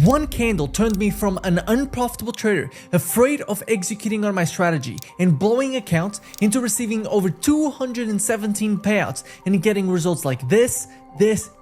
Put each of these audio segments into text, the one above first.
one candle turned me from an unprofitable trader, afraid of executing on my strategy and blowing accounts, into receiving over 217 payouts and getting results like this,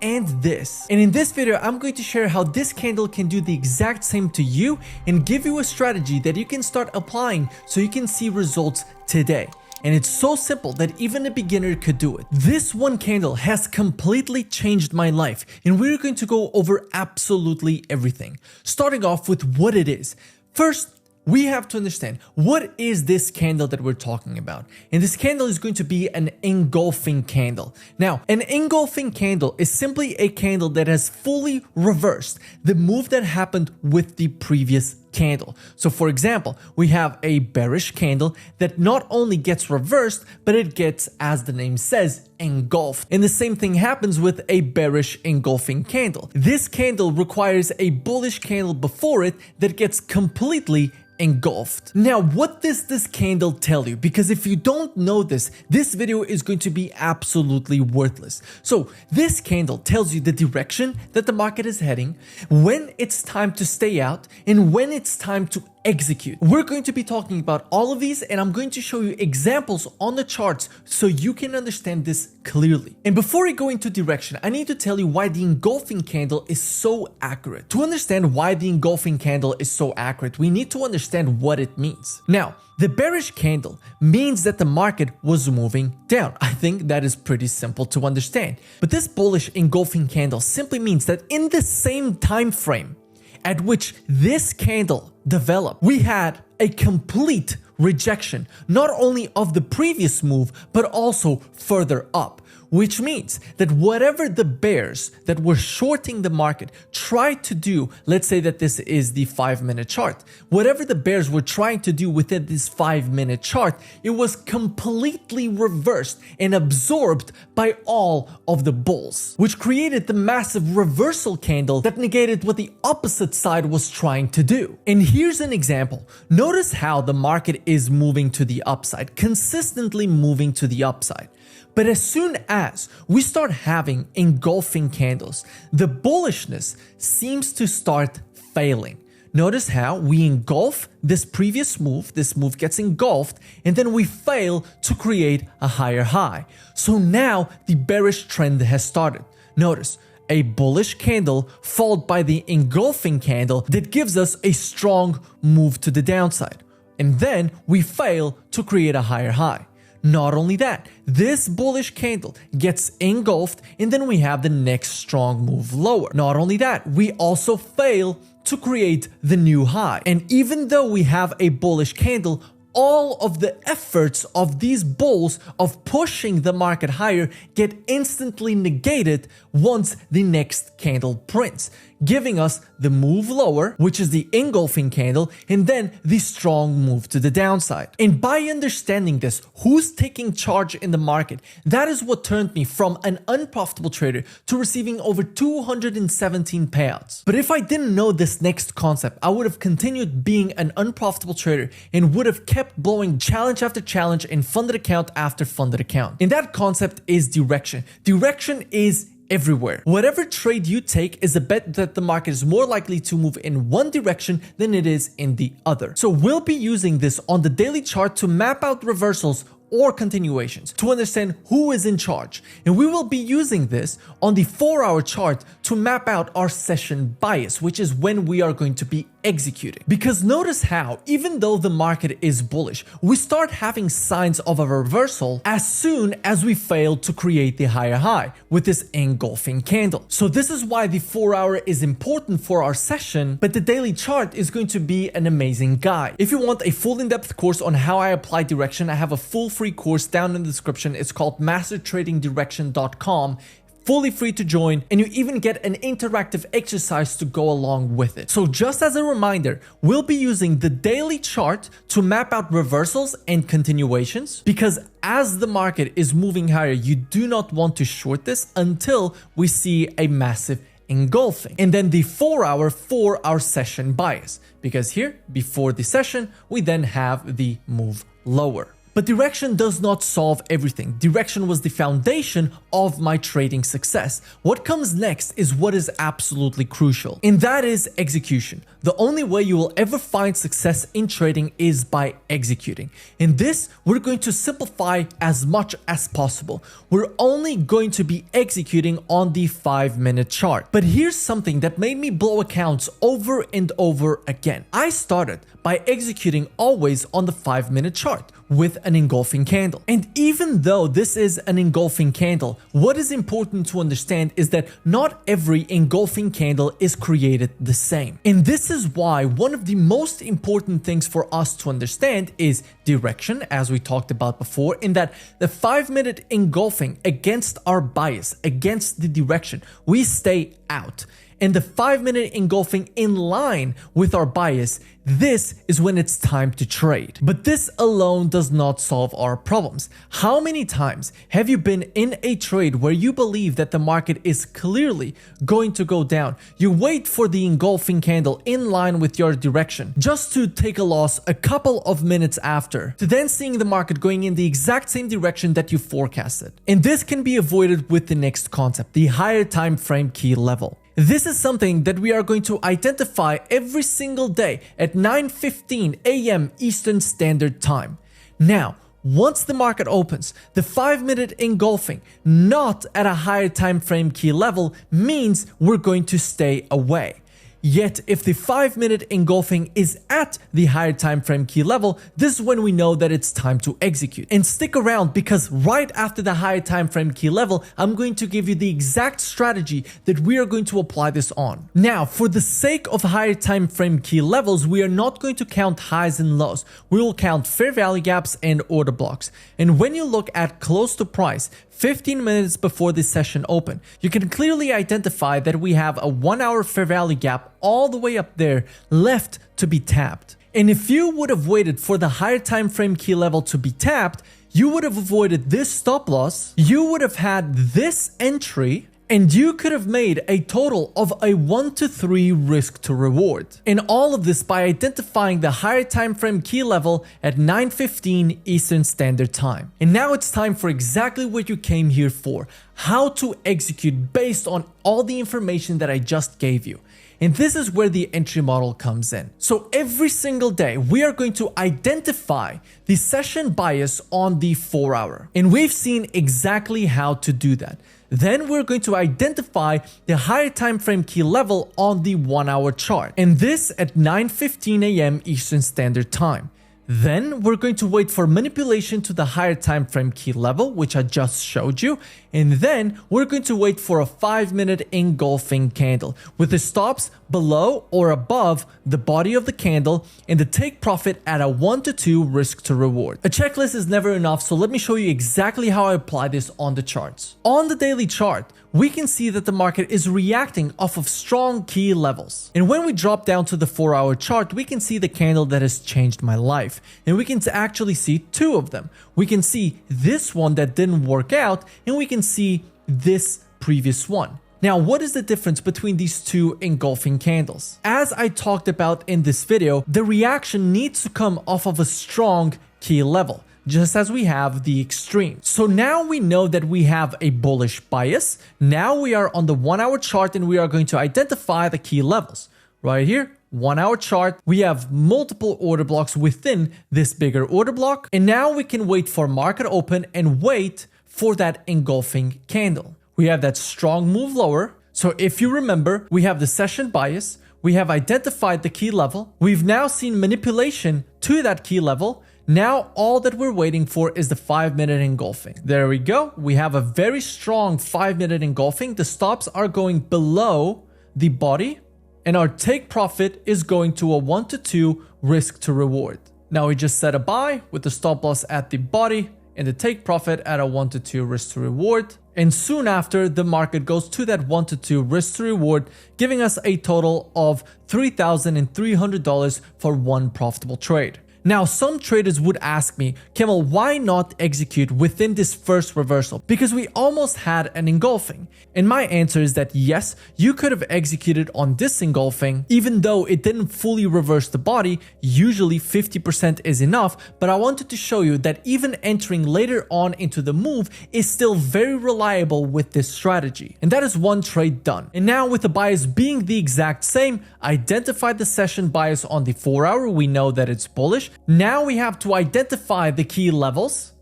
and this. And in this video, I'm going to share how this candle can do the exact same to you and give you a strategy that you can start applying so you can see results today. And it's so simple that even a beginner could do it. This one candle has completely changed my life, and we're going to go over absolutely everything. Starting off with what it is. First, we have to understand, what is this candle that we're talking about? And this candle is going to be an engulfing candle. Now, an engulfing candle is simply a candle that has fully reversed the move that happened with the previous candle. So for example, we have a bearish candle that not only gets reversed, but it gets, as the name says, engulfed. And the same thing happens with a bearish engulfing candle. This candle requires a bullish candle before it that gets completely engulfed. Now, what does this candle tell you? Because if you don't know this, this video is going to be absolutely worthless. So this candle tells you the direction that the market is heading, when it's time to stay out, and when it's time to execute. We're going to be talking about all of these, and I'm going to show you examples on the charts so you can understand this clearly. And before we go into direction, I need to tell you why the engulfing candle is so accurate. To understand why the engulfing candle is so accurate, we need to understand what it means. Now, the bearish candle means that the market was moving down. I think that is pretty simple to understand. But this bullish engulfing candle simply means that in the same time frame at which this candle developed, we had a complete rejection, not only of the previous move, but also further up. Which means that whatever the bears that were shorting the market tried to do, let's say that this is the 5-minute chart, whatever the bears were trying to do within this 5-minute chart, it was completely reversed and absorbed by all of the bulls, which created the massive reversal candle that negated what the opposite side was trying to do. And here's an example. Notice how the market is moving to the upside, consistently moving to the upside. But as soon as we start having engulfing candles, the bullishness seems to start failing. Notice how we engulf this previous move, this move gets engulfed, and then we fail to create a higher high. So now the bearish trend has started. Notice, a bullish candle followed by the engulfing candle that gives us a strong move to the downside. And then we fail to create a higher high. Not only that, this bullish candle gets engulfed, and then we have the next strong move lower. Not only that, we also fail to create the new high. And even though we have a bullish candle, all of the efforts of these bulls of pushing the market higher get instantly negated once the next candle prints, giving us the move lower, which is the engulfing candle, and then the strong move to the downside. And by understanding this, who's taking charge in the market, that is what turned me from an unprofitable trader to receiving over 217 payouts. But if I didn't know this next concept, I would have continued being an unprofitable trader and would have kept blowing challenge after challenge and funded account after funded account. And that concept is direction. Direction is everywhere. Whatever trade you take is a bet that the market is more likely to move in one direction than it is in the other. So we'll be using this on the daily chart to map out reversals or continuations to understand who is in charge. And we will be using this on the 4-hour chart to map out our session bias, which is when we are going to be executing. Because notice how, even though the market is bullish, we start having signs of a reversal as soon as we fail to create the higher high with this engulfing candle. So this is why the 4-hour is important for our session, but the daily chart is going to be an amazing guide. If you want a full in-depth course on how I apply direction, I have a full free course down in the description. It's called mastertradingdirection.com. Fully free to join, and you even get an interactive exercise to go along with it. So just as a reminder, we'll be using the daily chart to map out reversals and continuations, because as the market is moving higher, you do not want to short this until we see a massive engulfing. And then the 4-hour session bias, because here before the session we then have the move lower. But direction does not solve everything. Direction was the foundation of my trading success. What comes next is what is absolutely crucial, and that is execution. The only way you will ever find success in trading is by executing. In this, we're going to simplify as much as possible. We're only going to be executing on the 5-minute chart. But here's something that made me blow accounts over and over again. I started by executing always on the 5-minute chart with an engulfing candle. And even though this is an engulfing candle, what is important to understand is that not every engulfing candle is created the same. And this is why one of the most important things for us to understand is direction, as we talked about before, in that the 5-minute engulfing against our bias, against the direction, we stay out. And the 5-minute engulfing in line with our bias, this is when it's time to trade. But this alone does not solve our problems. How many times have you been in a trade where you believe that the market is clearly going to go down? You wait for the engulfing candle in line with your direction just to take a loss a couple of minutes after, to then seeing the market going in the exact same direction that you forecasted. And this can be avoided with the next concept, the higher time frame key level. This is something that we are going to identify every single day at 9:15 a.m. Eastern Standard Time. Now, once the market opens, the 5-minute engulfing not at a higher time frame key level means we're going to stay away. Yet, if the 5-minute engulfing is at the higher time frame key level, this is when we know that it's time to execute. And stick around, because right after the higher time frame key level, I'm going to give you the exact strategy that we are going to apply this on. Now, for the sake of higher time frame key levels, we are not going to count highs and lows. We will count fair value gaps and order blocks. And when you look at close to price, 15 minutes before the session open, you can clearly identify that we have a 1-hour fair value gap all the way up there left to be tapped. And if you would have waited for the higher time frame key level to be tapped, you would have avoided this stop loss, you would have had this entry, and you could have made a total of a 1 to 3 risk to reward. And all of this by identifying the higher time frame key level at 9:15 Eastern Standard Time. And now it's time for exactly what you came here for, how to execute based on all the information that I just gave you. And this is where the entry model comes in. So every single day, we are going to identify the session bias on the 4-hour. And we've seen exactly how to do that. Then we're going to identify the higher time frame key level on the 1-hour chart. And this at 9:15 a.m. Eastern Standard Time. Then we're going to wait for manipulation to the higher time frame key level, which I just showed you. And then we're going to wait for a 5-minute engulfing candle with the stops below or above the body of the candle and the take profit at a 1 to 2 risk to reward. A checklist is never enough, so let me show you exactly how I apply this on the charts. On the daily chart, we can see that the market is reacting off of strong key levels. And when we drop down to the 4-hour chart, we can see the candle that has changed my life. And we can actually see two of them. We can see this one that didn't work out, and we can see this previous one. Now, what is the difference between these two engulfing candles? As I talked about in this video, the reaction needs to come off of a strong key level, just as we have the extreme. So now we know that we have a bullish bias. Now we are on the 1-hour chart and we are going to identify the key levels. Right here, 1-hour chart, we have multiple order blocks within this bigger order block. And now we can wait for market open and wait for that engulfing candle. We have that strong move lower. So if you remember, we have the session bias. We have identified the key level. We've now seen manipulation to that key level. Now all that we're waiting for is the 5-minute engulfing. There we go. We have a very strong 5-minute engulfing. The stops are going below the body and our take profit is going to a 1 to 2 risk to reward. Now we just set a buy with the stop loss at the body and the take profit at a 1 to 2 risk to reward. And soon after, the market goes to that 1 to 2 risk to reward, giving us a total of $3,300 for one profitable trade. Now, some traders would ask me, Kemal, why not execute within this first reversal? Because we almost had an engulfing. And my answer is that yes, you could have executed on this engulfing, even though it didn't fully reverse the body. Usually 50% is enough, but I wanted to show you that even entering later on into the move is still very reliable with this strategy. And that is one trade done. And now with the bias being the exact same, identify the session bias on the 4-hour, we know that it's bullish. Now we have to identify the key levels.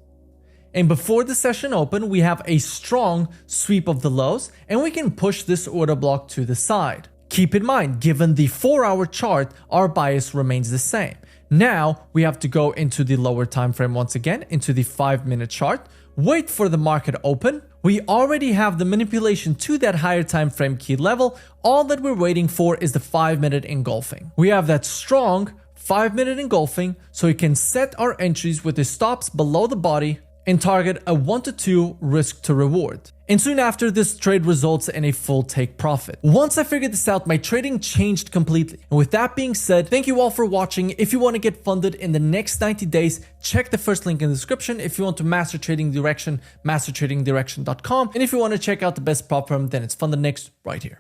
And before the session open, we have a strong sweep of the lows, and we can push this order block to the side. Keep in mind, given the 4-hour chart, our bias remains the same. Now we have to go into the lower time frame once again, into the 5-minute chart, wait for the market open. We already have the manipulation to that higher time frame key level. All that we're waiting for is the 5-minute engulfing. We have that strong 5-minute engulfing, so we can set our entries with the stops below the body and target a 1 to 2 risk to reward. And soon after, this trade results in a full take profit. Once I figured this out, my trading changed completely. And with that being said, thank you all for watching. If you want to get funded in the next 90 days, check the first link in the description. If you want to master trading direction, mastertradingdirection.com. And if you want to check out the best prop firm, then it's FundedNext right here.